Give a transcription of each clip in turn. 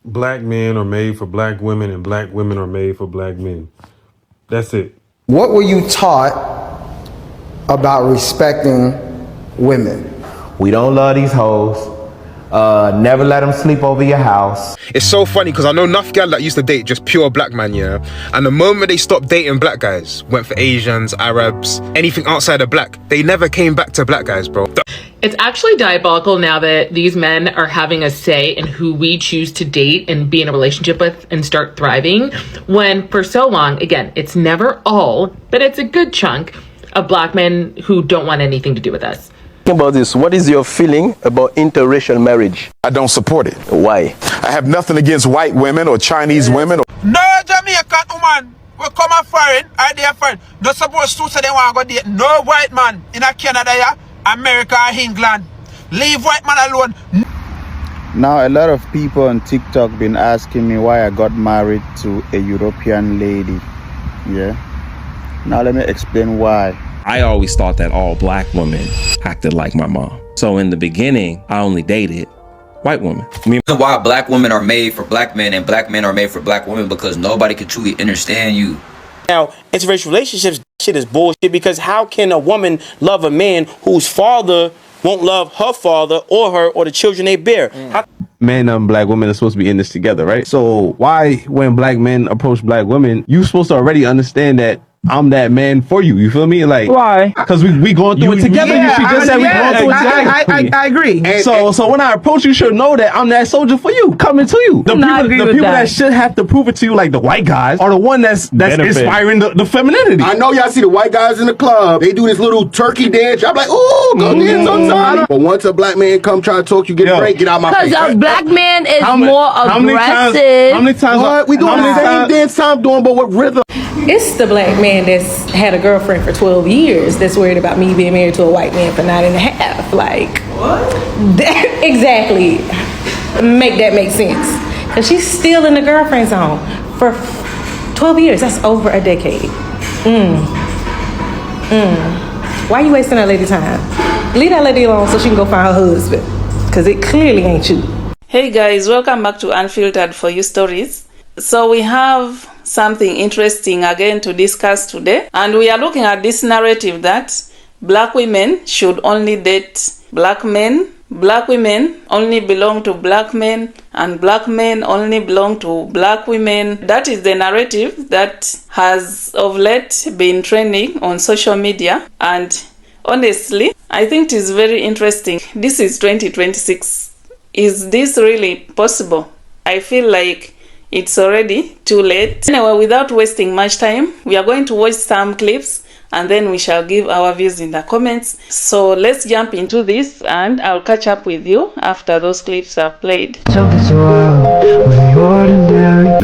black men are made for black women and black women are made for black men. That's it. What were you taught about respecting women? We don't love these hoes. Never let them sleep over your house. It's so funny because I know enough gal that used to date just pure black man, yeah? And the moment they stopped dating black guys, went for Asians, Arabs, anything outside of black, they never came back to black guys, bro. It's actually diabolical now that these men are having a say in who we choose to date and be in a relationship with and start thriving, when for so long, again, it's never all, but it's a good chunk of black men who don't want anything to do with us. About this, what is your feeling about interracial marriage? I don't support it. Why? I have nothing against white women or Chinese women. No Jamaican woman will come a foreign or they are foreign. Not supposed to say they want to go date no white man in a Canada, yeah, America or England. Leave white man alone. Now a lot of people on TikTok been asking me why I got married to a European lady. Yeah. Now let me explain why. I always thought that all black women acted like my mom. So in the beginning, I only dated white women. Why black women are made for black men and black men are made for black women, because nobody can truly understand you. Now, interracial relationships, shit is bullshit, because how can a woman love a man whose father won't love her father or her or the children they bear? Men and black women are supposed to be in this together, right? So why, when black men approach black women, you supposed to already understand that I'm that man for you. You feel me? Like, why? Because we going through it together. Yeah, she just said we going through it together. I agree. So when I approach you, should know that I'm that soldier for you, coming to you. The people that should have to prove it to you, like the white guys, are the one that's inspiring the femininity. I know y'all see the white guys in the club. They do this little turkey dance. Y'all like, ooh, go dance sometime. But once a black man come try to talk you, get a break, get out my face. Because a black man is more aggressive. How many times? What? We doing the same dance time doing, but with rhythm. It's the black man that's had a girlfriend for 12 years that's worried about me being married to a white man for 9.5. Like, what? Exactly. Make that make sense. Because she's still in the girlfriend zone for 12 years. That's over a decade. Why are you wasting that lady time? Leave that lady alone so she can go find her husband. Because it clearly ain't you. Hey guys, welcome back to Unfiltered For You Stories. So we have something interesting again to discuss today, and we are looking at this narrative that black women should only date black men, black women only belong to black men, and black men only belong to black women. That is the narrative that has of late been trending on social media, and honestly I think it is very interesting. This is 2026. Is this really possible? I feel like it's already too late. Anyway, without wasting much time, we are going to watch some clips and then we shall give our views in the comments. So let's jump into this and I'll catch up with you after those clips are played. You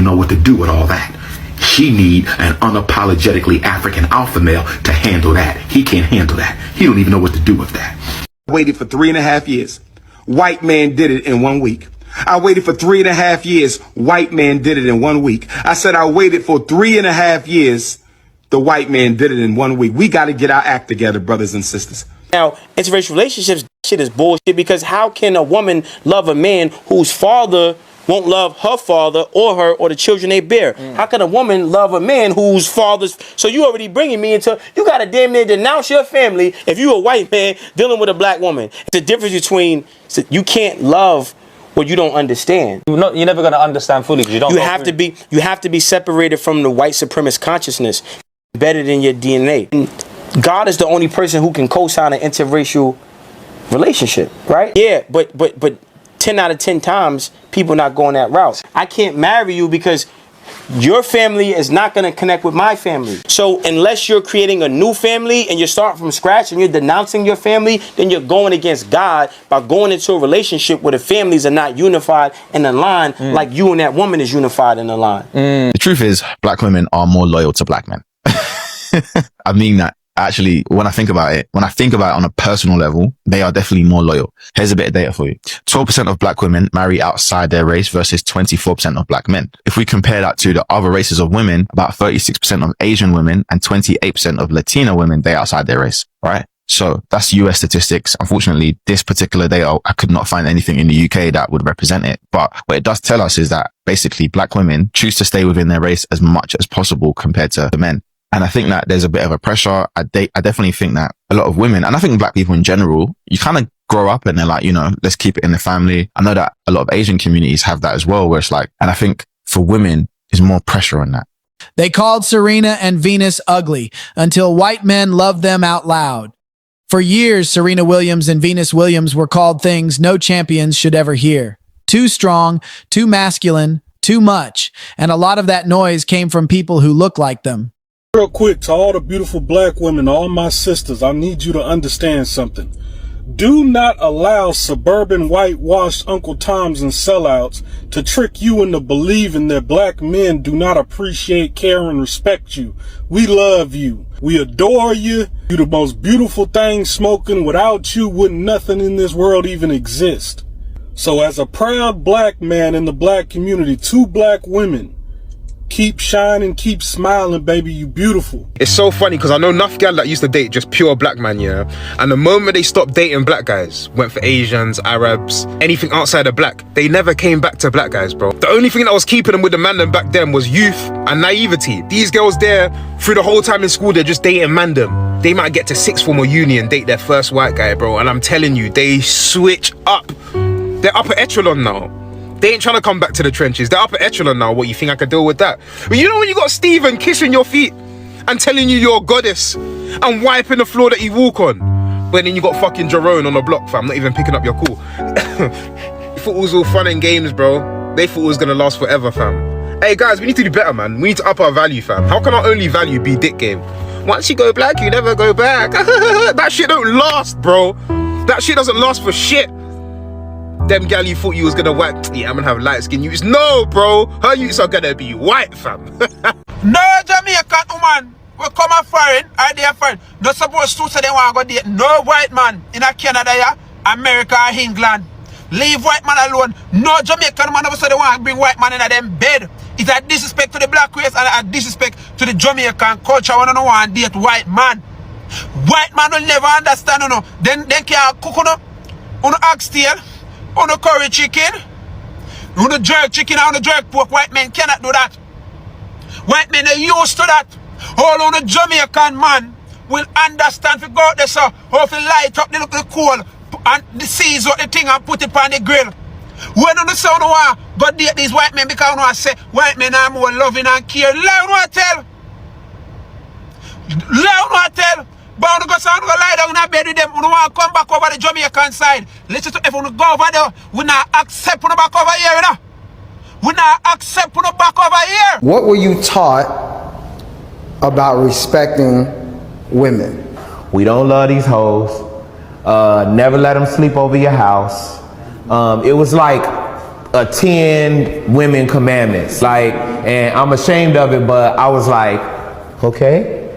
know what to do with all that. She need an unapologetically African alpha male to handle that. He can't handle that. He don't even know what to do with that. Waited for 3.5 years. White man did it in 1 week. I waited for 3.5 years. White man did it in 1 week. I said I waited for 3.5 years. The white man did it in 1 week. We got to get our act together, brothers and sisters. Now, interracial relationships, shit is bullshit, because how can a woman love a man whose father won't love her father or her or the children they bear? How can a woman love a man whose father's... So you already bringing me into... You got to damn near denounce your family if you a white man dealing with a black woman. The difference between... You can't love what you don't understand. You're never going to understand fully because you don't. You have to be separated from the white supremacist consciousness, embedded in your DNA. And God is the only person who can co-sign an interracial relationship, right? Yeah, but 10 out of 10 times people not going that route. I can't marry you because your family is not going to connect with my family. So unless you're creating a new family and you're starting from scratch and you're denouncing your family, then you're going against God by going into a relationship where the families are not unified and aligned like you and that woman is unified and aligned. The truth is, black women are more loyal to black men. I mean that. Actually, when I think about it on a personal level, they are definitely more loyal. Here's a bit of data for you. 12% of black women marry outside their race versus 24% of black men. If we compare that to the other races of women, about 36% of Asian women and 28% of Latina women, they outside their race, right? So that's US statistics. Unfortunately, this particular data, I could not find anything in the UK that would represent it. But what it does tell us is that basically black women choose to stay within their race as much as possible compared to the men. And I think that there's a bit of a pressure. I definitely think that a lot of women, and I think black people in general, you kind of grow up and they're like, let's keep it in the family. I know that a lot of Asian communities have that as well, where it's like, and I think for women, there's more pressure on that. They called Serena and Venus ugly until white men loved them out loud. For years, Serena Williams and Venus Williams were called things no champions should ever hear. Too strong, too masculine, too much. And a lot of that noise came from people who look like them. Real quick, to all the beautiful black women, all my sisters, I need you to understand something. Do not allow suburban whitewashed Uncle Toms and sellouts to trick you into believing that black men do not appreciate, care, and respect you. We love you. We adore you. You're the most beautiful thing smoking. Without you, wouldn't nothing in this world even exist. So as a proud black man in the black community, 2 black women, keep shining, keep smiling, baby. You beautiful. It's so funny because I know enough gal that used to date just pure black man, yeah. And the moment they stopped dating black guys, went for Asians, Arabs, anything outside of black, they never came back to black guys, bro. The only thing that was keeping them with the mandem back then was youth and naivety. These girls there, through the whole time in school, they're just dating mandem. They might get to 6th form or uni and date their first white guy, bro. And I'm telling you, they switch up. They're upper echelon now. They ain't trying to come back to the trenches. They're upper echelon now. What, you think I could deal with that? But you know when you got Steven kissing your feet and telling you you're a goddess and wiping the floor that you walk on? But then you got fucking Jerome on the block, fam, not even picking up your call. You thought it was all fun and games, bro. They thought it was gonna last forever, fam. Hey guys, we need to do better, man. We need to up our value, fam. How can our only value be dick game? Once you go black, you never go back. That shit don't last, bro. That shit doesn't last for shit. Them gal you thought you was gonna wipe, yeah, I'm gonna have light skin youths. No, bro, her youths are gonna be white, fam. No Jamaican woman will come a foreign, or they are foreign. Not supposed to say they want to go date no white man in a Canada, yeah, America or England. Leave white man alone. No Jamaican woman ever say they want to bring white man in them bed. It's a disrespect to the black race and a disrespect to the Jamaican culture when you don't want to date white man. White man will never understand, you know. Then can't cook, you know. On the oxtail. On the curry chicken, on the jerk chicken, on the jerk pork, white men cannot do that. White men are used to that. All on the Jamaican man will understand if you go out there, so how to light up the coal and seize out the thing and put it on the grill. When on the sound want go date these white men because I say white men are more loving and care. Loud what tell. Loud what tell. But when you go lie down in a bed with them, when you want to come back over the Jamaican side, listen to everyone go over there, we not accept you back over here, you know? We not accept you back over here. What were you taught about respecting women? We don't love these hoes. Never let them sleep over your house. It was like a 10 women commandments. Like, and I'm ashamed of it, but I was like, okay,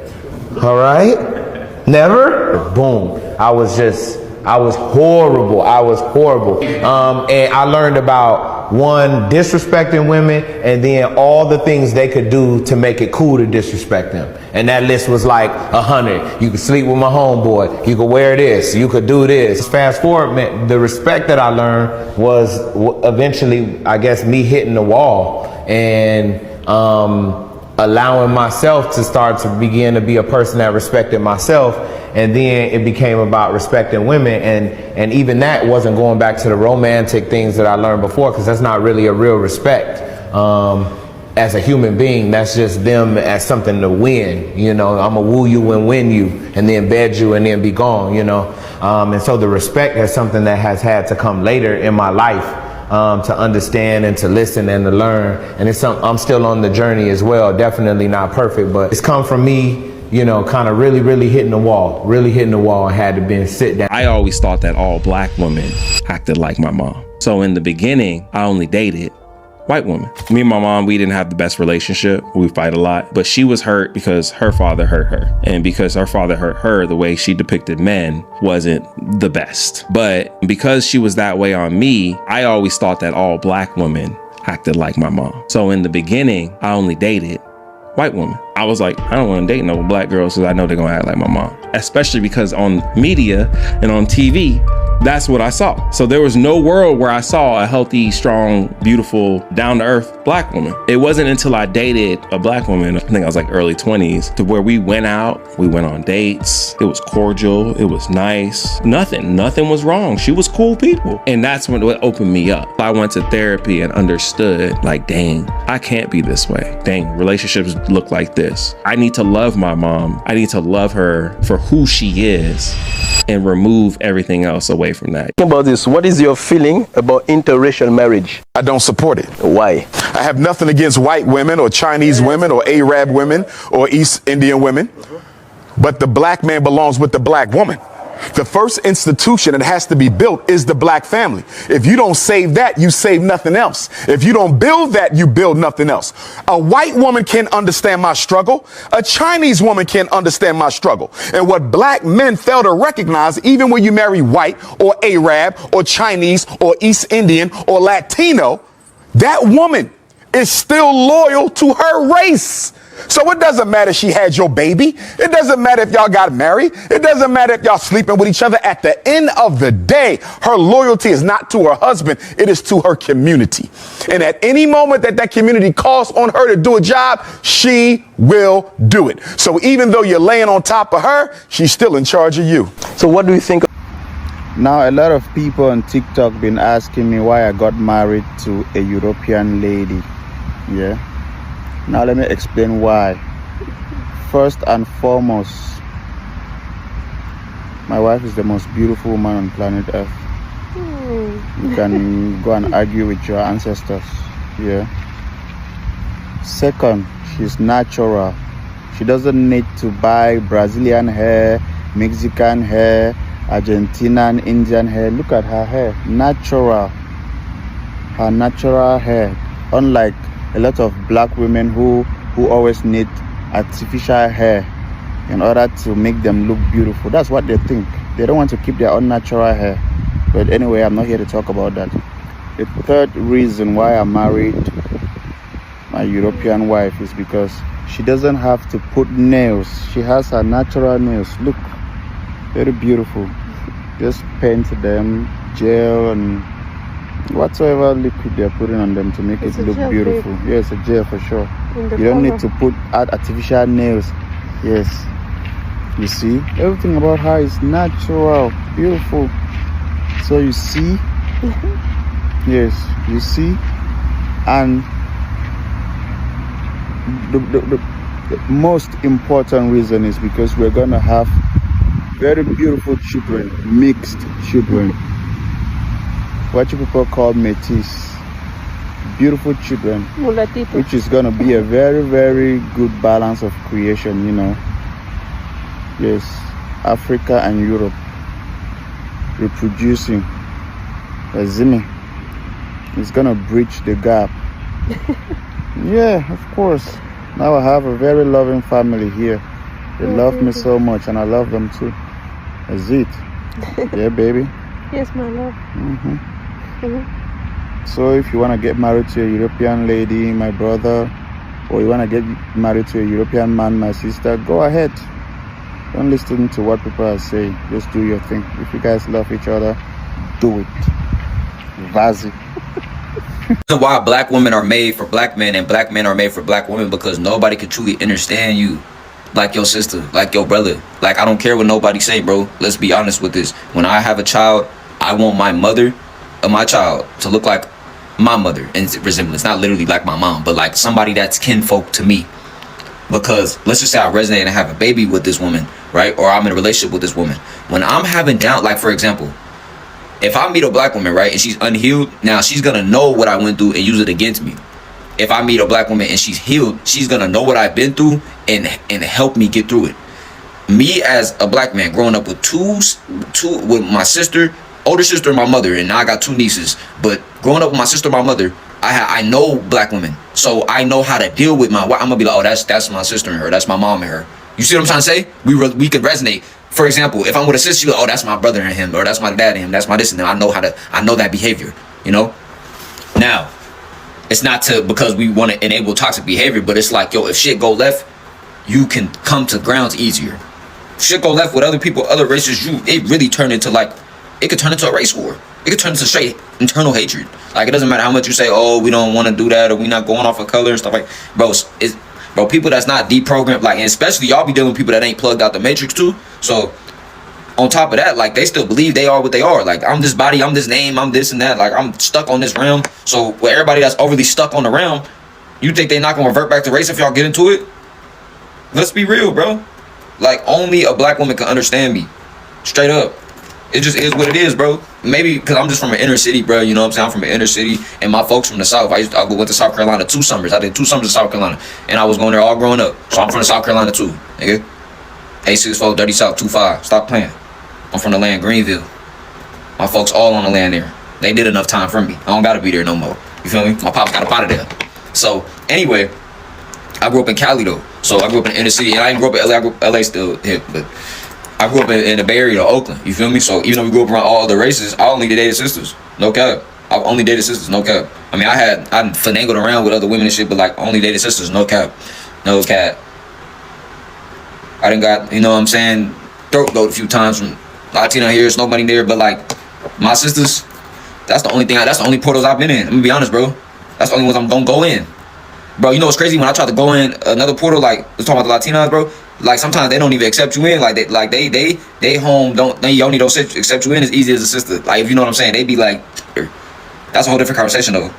all right. Never, boom. I was horrible. And I learned about one, disrespecting women, and then all the things they could do to make it cool to disrespect them. And that list was like 100. You could sleep with my homeboy. You could wear this. You could do this. Fast forward, the respect that I learned was eventually, I guess, me hitting the wall and allowing myself to start to begin to be a person that respected myself. And then it became about respecting women, and even that wasn't going back to the romantic things that I learned before, because that's not really a real respect as a human being. That's just them as something to win, you know. I'm gonna woo you and win you and then bed you and then be gone, you know. And so the respect is something that has had to come later in my life, to understand and to listen and to learn. And it's something I'm still on the journey as well. Definitely not perfect, but it's come from me, you know, kind of really hitting the wall, and had to be sit down. I always thought that all black women acted like my mom. So in the beginning, I only dated white women. Me and my mom, we didn't have the best relationship. We fight a lot, but she was hurt because her father hurt her. And because her father hurt her, the way she depicted men wasn't the best. But because she was that way on me, I always thought that all black women acted like my mom. So in the beginning, I only dated white women. I was like, I don't want to date no black girls because I know they're going to act like my mom. Especially because on media and on TV, that's what I saw. So there was no world where I saw a healthy, strong, beautiful, down-to-earth black woman. It wasn't until I dated a black woman, I think I was like early 20s, to where we went out, we went on dates. It was cordial, it was nice. Nothing was wrong. She was cool people. And that's when it opened me up. I went to therapy and understood, like, dang, I can't be this way. Dang, relationships look like this. I need to love my mom. I need to love her for who she is and remove everything else away from that. About this, what is your feeling about interracial marriage? I don't support it. Why? I have nothing against white women or Chinese women or Arab women or East Indian women, but the black man belongs with the black woman. The first institution that has to be built is the black family. If you don't save that, you save nothing else. If you don't build that, you build nothing else. A white woman can't understand my struggle. A Chinese woman can't understand my struggle. And what black men fail to recognize, even when you marry white or Arab or Chinese or East Indian or Latino, that woman is still loyal to her race. So it doesn't matter if she had your baby. It doesn't matter if y'all got married. It doesn't matter if y'all sleeping with each other. At the end of the day, her loyalty is not to her husband. It is to her community. And at any moment that community calls on her to do a job, she will do it. So even though you're laying on top of her, she's still in charge of you. So what do you think? Now, a lot of people on TikTok been asking me why I got married to a European lady. Yeah. Now let me explain why. First and foremost, my wife is the most beautiful woman on planet Earth. You can go and argue with your ancestors. Yeah. Second, she's natural. She doesn't need to buy Brazilian hair, Mexican hair, Argentinian, Indian hair. Look at her hair. Natural. Her natural hair. Unlike a lot of black women who always need artificial hair in order to make them look beautiful. That's what they think. They don't want to keep their own natural hair. But anyway, I'm not here to talk about that. The third reason why I married my European wife is because she doesn't have to put nails. She has her natural nails. Look, very beautiful. Just paint them, gel and whatsoever liquid they're putting on them to make it look beautiful. Yes, a gel for sure. You don't need to add artificial nails. Yes. You see, everything about her is natural, beautiful. So you see, yes, you see, and the most important reason is because we're gonna have very beautiful children, mixed children. What you people call métis, beautiful children, which is going to be a very, very good balance of creation, you know. Yes, Africa and Europe reproducing. Azimi, it's going to bridge the gap. Yeah, of course. Now I have a very loving family here. They love me so much and I love them too. That's it. Yeah, baby. Yes, my love. So if you want to get married to a European lady, my brother, or you want to get married to a European man, my sister, go ahead. Don't listen to what people are saying. Just do your thing. If you guys love each other, do it. Vazi. Why black women are made for black men and black men are made for black women, because nobody can truly understand you like your sister, like your brother. Like, I don't care what nobody say, bro. Let's be honest with this. When I have a child, I want my mother of my child to look like my mother in resemblance. Not literally like my mom, but like somebody that's kinfolk to me. Because let's just say I resonate and have a baby with this woman, right? Or I'm in a relationship with this woman. When I'm having down, like for example, if I meet a black woman, right, and she's unhealed, now she's gonna know what I went through and use it against me. If I meet a black woman and she's healed, she's gonna know what I've been through and help me get through it. Me as a black man growing up with two with my sister, older sister and my mother, and now I got two nieces. But growing up with my sister and my mother, I know black women, so I know how to deal with my wife. I'm gonna be like, oh, that's my sister and her, that's my mom and her. You see what I'm trying to say? We could resonate. For example, if I'm with a sister, she's like, oh, that's my brother and him, or that's my dad and him, that's my this and that. I know that behavior, you know. Now, it's not because we want to enable toxic behavior, but it's like, yo, if shit go left, you can come to grounds easier. Shit go left with other people, other races, it really turned into like, it could turn into a race war. It could turn into straight internal hatred. Like, it doesn't matter how much you say, oh, we don't want to do that, or we not going off of color and stuff like, bro, people that's not deprogrammed, like, and especially y'all be dealing with people that ain't plugged out the matrix too. So on top of that, like, they still believe they are what they are. Like, I'm this body, I'm this name, I'm this and that. Like, I'm stuck on this realm. So with everybody that's overly stuck on the realm, you think they not gonna revert back to race if y'all get into it? Let's be real, bro. Like, only a black woman can understand me. Straight up. It just is what it is, bro. Maybe because I'm just from an inner city, bro. You know what I'm saying? I'm from an inner city, and my folks from the South. I went to South Carolina 2 summers. I did 2 summers in South Carolina, and I was going there all growing up. So I'm from South Carolina too, nigga. 864 Dirty South 25. Stop playing. I'm from the land Greenville. My folks all on the land there. They did enough time for me. I don't gotta be there no more. You feel me? My pops got up out of there. So anyway, I grew up in Cali though. So I grew up in the inner city, and I didn't grow up in LA. I grew up, LA still hip, but I grew up in the Bay Area, Oakland. You feel me? So even though we grew up around all other races, I only dated sisters. No cap. I only dated sisters. No cap. I mean, I finagled around with other women and shit, but like only dated sisters. No cap. No cap. I done got, you know what I'm saying, throat goat a few times from Latina here. It's nobody there, but like my sisters, that's the only portals I've been in. I'm gonna be honest, bro. That's the only ones I'm gonna go in. Bro, you know what's crazy? When I tried to go in another portal, like let's talk about the Latinas, bro. Like sometimes they don't even accept you in. Like they home they only don't accept you in as easy as a sister. Like, if you know what I'm saying, they be like, that's a whole different conversation though.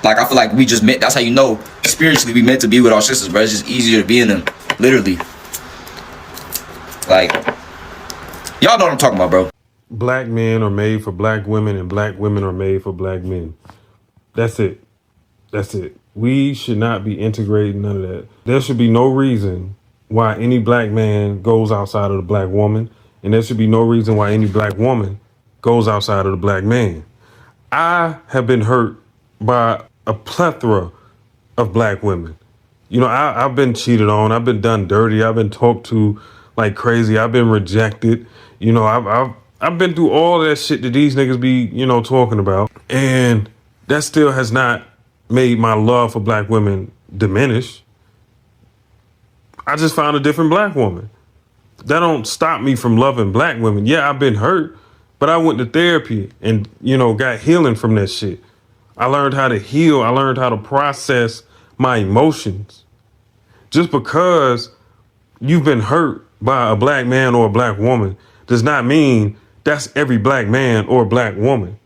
Like, I feel like we just meant, that's how you know spiritually we meant to be with our sisters, bro. It's just easier to be in them, literally. Like, y'all know what I'm talking about, bro. Black men are made for black women, and black women are made for black men. That's it. That's it. We should not be integrating none of that. There should be no reason why any black man goes outside of the black woman, and there should be no reason why any black woman goes outside of the black man. I have been hurt by a plethora of black women. You know, I've been cheated on. I've been done dirty. I've been talked to like crazy. I've been rejected. You know, I've been through all that shit that these niggas be, you know, talking about. And that still has not made my love for black women diminish. I just found a different black woman. That don't stop me from loving black women. Yeah, I've been hurt, but I went to therapy and, you know, got healing from that shit. I learned how to heal. I learned how to process my emotions. Just because you've been hurt by a black man or a black woman does not mean that's every black man or black woman.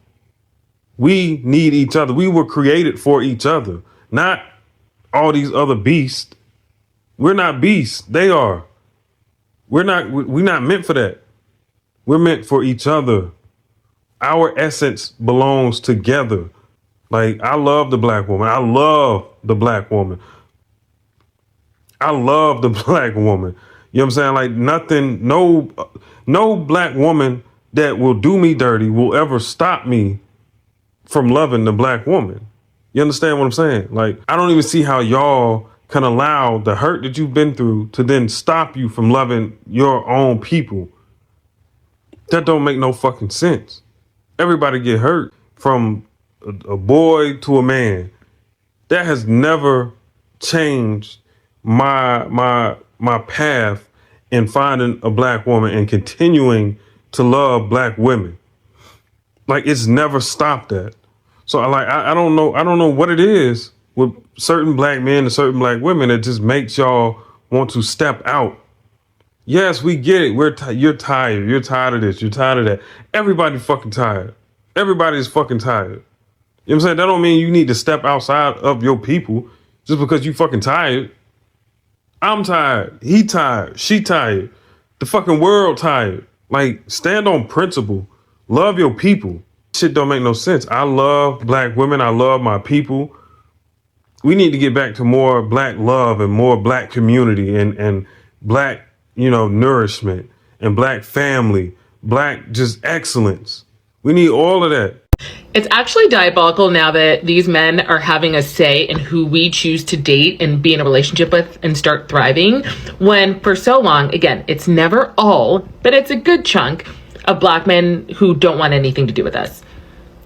We need each other. We were created for each other, not all these other beasts. We're not beasts. They are. We're not meant for that. We're meant for each other. Our essence belongs together. Like, I love the black woman. I love the black woman. I love the black woman. You know what I'm saying? Like, nothing, no black woman that will do me dirty will ever stop me from loving the black woman. You understand what I'm saying? Like, I don't even see how y'all can allow the hurt that you've been through to then stop you from loving your own people. That don't make no fucking sense. Everybody get hurt, from a boy to a man. That has never changed my path in finding a black woman and continuing to love black women. Like, it's never stopped that. So I don't know what it is with certain black men and certain black women that just makes y'all want to step out. Yes, we get it. You're tired. You're tired of this. You're tired of that. Everybody fucking tired. Everybody's fucking tired. You know what I'm saying? That don't mean you need to step outside of your people just because you fucking tired. I'm tired. He tired. She tired. The fucking world tired. Like, stand on principle. Love your people. Shit don't make no sense. I love black women. I love my people. We need to get back to more black love and more black community and black, you know, nourishment and black family, black just excellence. We need all of that. It's actually diabolical now that these men are having a say in who we choose to date and be in a relationship with and start thriving, when for so long, again, it's never all, but it's a good chunk of black men who don't want anything to do with us.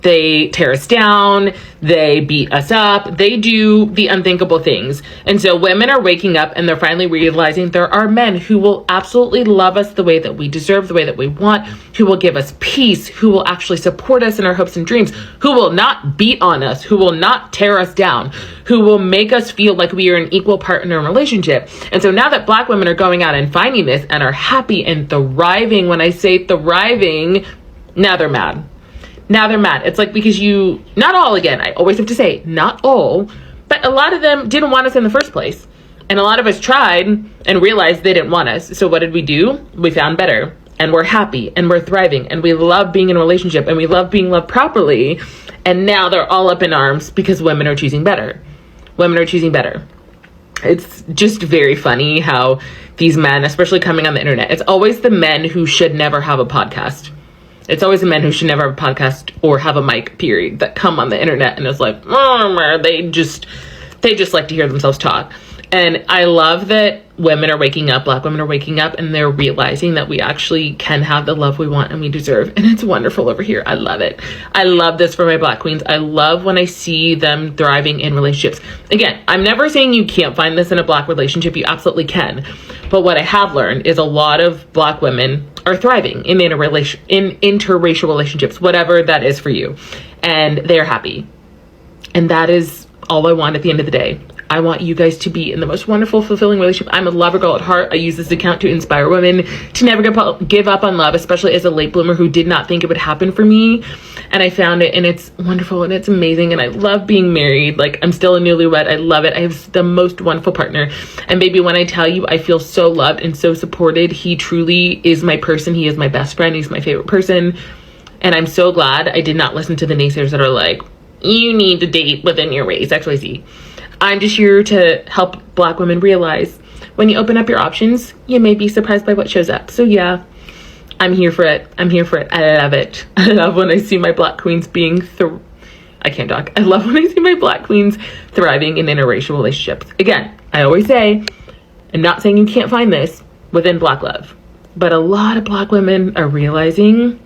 They tear us down, they beat us up, they do the unthinkable things. And so women are waking up and they're finally realizing there are men who will absolutely love us the way that we deserve, the way that we want, who will give us peace, who will actually support us in our hopes and dreams, who will not beat on us, who will not tear us down, who will make us feel like we are an equal partner in a relationship. And so now that Black women are going out and finding this and are happy and thriving, when I say thriving, now they're mad. Now they're mad. It's like, because not all, again, I always have to say, not all, but a lot of them didn't want us in the first place. And a lot of us tried and realized they didn't want us. So what did we do? We found better. And we're happy and we're thriving and we love being in a relationship and we love being loved properly. And now they're all up in arms because women are choosing better. Women are choosing better. It's just very funny how these men, especially coming on the internet, it's always the men who should never have a podcast. It's always the men who should never have a podcast or have a mic, period, that come on the internet and it's like, they just like to hear themselves talk. And I love that women are waking up, Black women are waking up, and they're realizing that we actually can have the love we want and we deserve. And it's wonderful over here. I love it. I love this for my Black queens. I love when I see them thriving in relationships. Again, I'm never saying you can't find this in a Black relationship. You absolutely can. But what I have learned is a lot of Black women are thriving in interracial relationships, whatever that is for you. And they're happy. And that is all I want at the end of the day. I want you guys to be in the most wonderful, fulfilling relationship. I'm a lover girl at heart. I use this account to inspire women to never give up on love, especially as a late bloomer who did not think it would happen for me. And I found it, and it's wonderful, and it's amazing, and I love being married. Like, I'm still a newlywed. I love it. I have the most wonderful partner. And baby, when I tell you I feel so loved and so supported, he truly is my person. He is my best friend. He's my favorite person. And I'm so glad I did not listen to the naysayers that are like, you need to date within your race, XYZ. I'm just here to help Black women realize when you open up your options, you may be surprised by what shows up. So yeah, I'm here for it. I'm here for it. I love it. I love when I see my Black queens being I can't talk. I love when I see my Black queens thriving in interracial relationships. Again, I always say, I'm not saying you can't find this within Black love, but a lot of Black women are realizing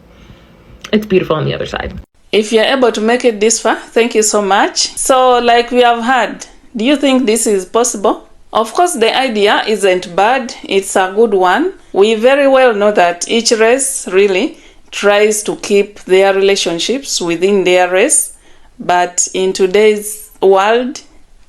it's beautiful on the other side. If you're able to make it this far, thank you so much. So like we have had, do you think this is possible? Of course, the idea isn't bad. It's a good one. We very well know that each race really tries to keep their relationships within their race. But in today's world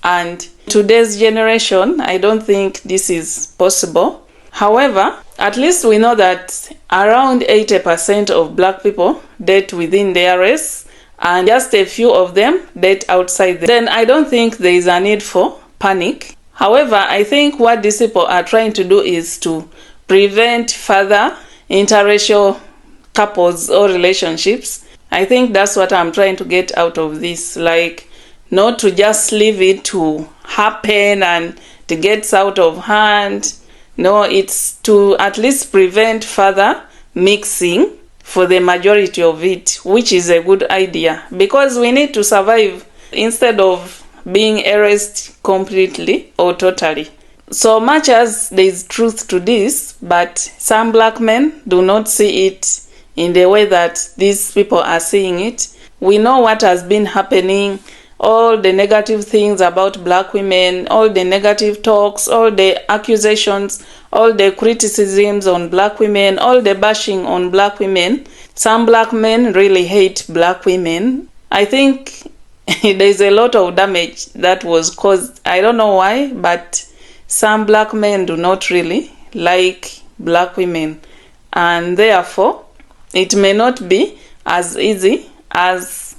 and today's generation, I don't think this is possible. However, at least we know that around 80% of Black people date within their race, and just a few of them date outside. Then I don't think there is a need for panic. However, I think what these people are trying to do is to prevent further interracial couples or relationships. I think that's what I'm trying to get out of this, like not to just leave it to happen and to get out of hand. No, it's to at least prevent further mixing for the majority of it, which is a good idea because we need to survive instead of being erased completely or totally. So much as there is truth to this, but some Black men do not see it in the way that these people are seeing it. We know what has been happening, all the negative things about Black women, all the negative talks, all the accusations, all the criticisms on Black women, all the bashing on Black women. Some Black men really hate Black women. I think there's a lot of damage that was caused. I don't know why, but some Black men do not really like Black women. And therefore, it may not be as easy as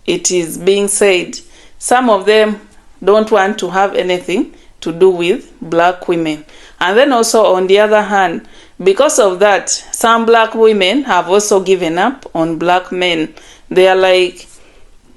it is being said. Some of them don't want to have anything to do with Black women. And then also on the other hand, because of that, some Black women have also given up on Black men. They are like,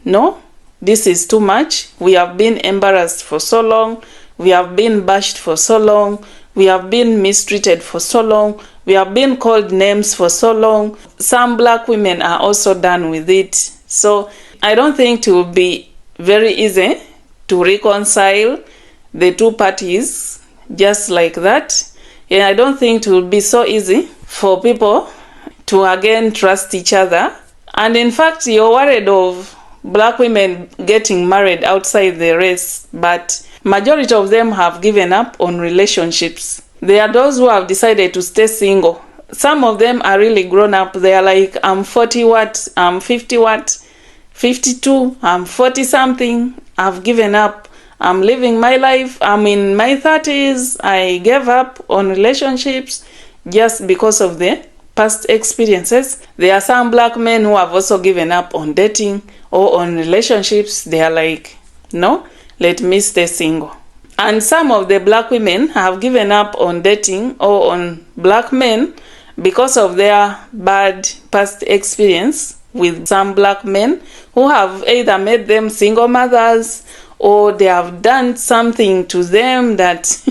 no, this is too much. We have been embarrassed for so long. We have been bashed for so long. We have been mistreated for so long. We have been called names for so long. Some Black women are also done with it. So I don't think it will be very easy to reconcile the two parties just like that. And I don't think it will be so easy for people to again trust each other And in fact, you're worried of black women getting married outside the race, but majority of them have given up on relationships. There are those who have decided to stay single. Some of them are really grown up. They are like, I'm 40 what, I'm 50 what, 52, I'm 40 something, I've given up. I'm living my life. I'm in my 30s. I gave up on relationships just because of the past experiences. There are some black men who have also given up on dating or on relationships. They are like, no, let me stay single. And some of the black women have given up on dating or on black men because of their bad past experience with some black men who have either made them single mothers or they have done something to them that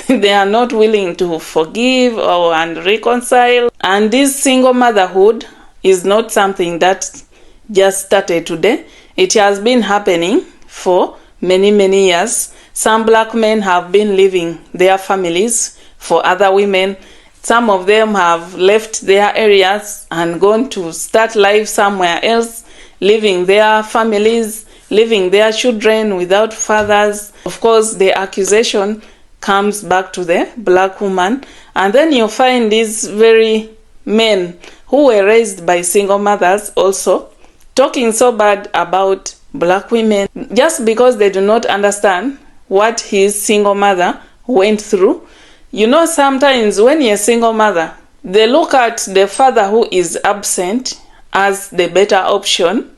they are not willing to forgive or and reconcile. And this single motherhood is not something that just started today. It has been happening for many, many years. Some black men have been leaving their families for other women. Some of them have left their areas and gone to start life somewhere else, leaving their families, leaving their children without fathers. Of course, the accusation comes back to the black woman. And then you find these very men who were raised by single mothers also talking so bad about black women just because they do not understand what his single mother went through. You know, sometimes when you're a single mother, they look at the father who is absent as the better option,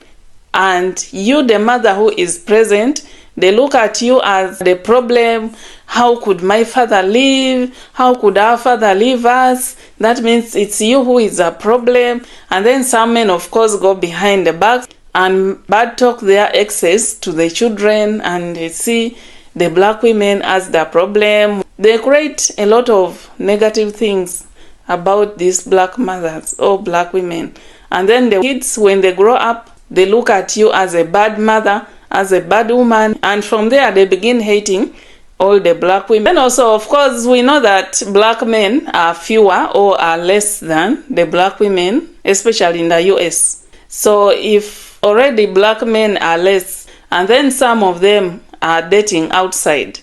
and you, the mother who is present, they look at you as the problem. How could my father leave? How could our father leave us? That means it's you who is a problem. And then some men, of course, go behind the back and bad talk their exes to the children, and they see the black women as the problem. They create a lot of negative things about these black mothers or black women. And then the kids, when they grow up, they look at you as a bad mother, as a bad woman, and from there they begin hating all the black women. And also, of course, we know that black men are fewer or are less than the black women, especially in the US. So if already black men are less, and then some of them are dating outside,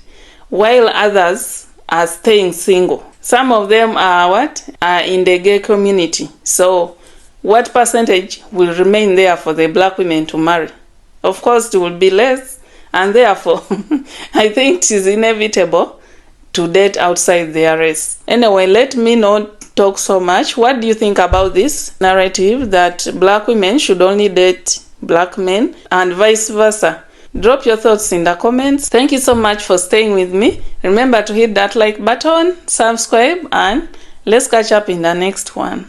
while others are staying single. Some of them are are in the gay community. So what percentage will remain there for the black women to marry? Of course, it will be less, and therefore, I think it is inevitable to date outside their race. Anyway, let me not talk so much. What do you think about this narrative that black women should only date black men and vice versa? Drop your thoughts in the comments. Thank you so much for staying with me. Remember to hit that like button, subscribe, and let's catch up in the next one.